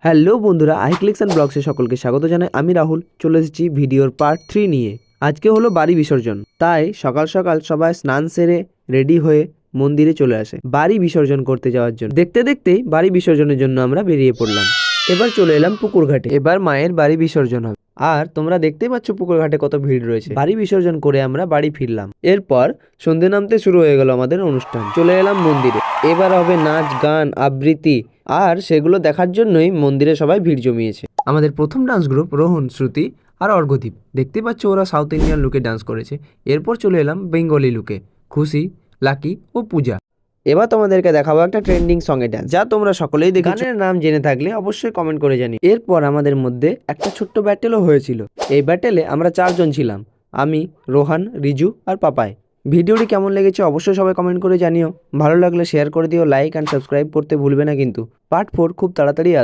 Hello বন্ধুরা, I collection ব্লগসে সকলকে স্বাগত জানাই। আমি রাহুল চলে এসেছি ভিডিওর পার্ট 3 নিয়ে। আজকে হলো বাড়ি বিসর্জন, তাই সকাল সকাল সবাই স্নান সেরে রেডি হয়ে মন্দিরে চলে আসে বাড়ি বিসর্জন করতে যাওয়ার জন্য। দেখতে দেখতেই বাড়ি বিসর্জনের জন্য আমরা বেরিয়ে পড়লাম। এবার চলে এলাম পুকুর ঘাটে। এবার মায়ের বাড়ি বিসর্জন হবে, আর তোমরা দেখতেই পাচ্ছ পুকুর ঘাটে কত ভিড় রয়েছে। বাড়ি বিসর্জন করে আমরা বাড়ি ফিরলাম। এরপর সন্ধে নামতে শুরু হয়ে গেল আমাদের অনুষ্ঠান। চলে এলাম মন্দিরে। এবার হবে নাচ, গান, আবৃত্তি, আর সেগুলো দেখার জন্যই মন্দিরে সবাই ভিড় জমিয়েছে। আমাদের প্রথম ডান্স গ্রুপ রোহন, শ্রুতি আর অর্ঘদীপ। দেখতে পাচ্ছ ওরা সাউথ ইন্ডিয়ান লুকে ডান্স করেছে। এরপর চলে এলাম বেঙ্গলি লুকে, খুশি, লাকি ও পূজা। এবার তোমাদেরকে দেখাবো একটা ট্রেন্ডিং সঙ্গে ডান্স, যা তোমরা সকলেই দেখেছো। গানের নাম জেনে থাকলে অবশ্যই কমেন্ট করে জানি। এরপর আমাদের মধ্যে একটা ছোট্ট ব্যাটেলও হয়েছিল। এই ব্যাটেলে আমরা 4 জন ছিলাম, আমি, রোহান, রিজু আর পাপাই। ভিডিওটি কেমন লেগেছে অবশ্যই সবাই কমেন্ট করে জানিও। ভালো লাগলে শেয়ার করে দিও, লাইক অ্যান্ড সাবস্ক্রাইব করতে ভুলবে না কিন্তু। পার্ট 4 খুব তাড়াতাড়ি আসবে।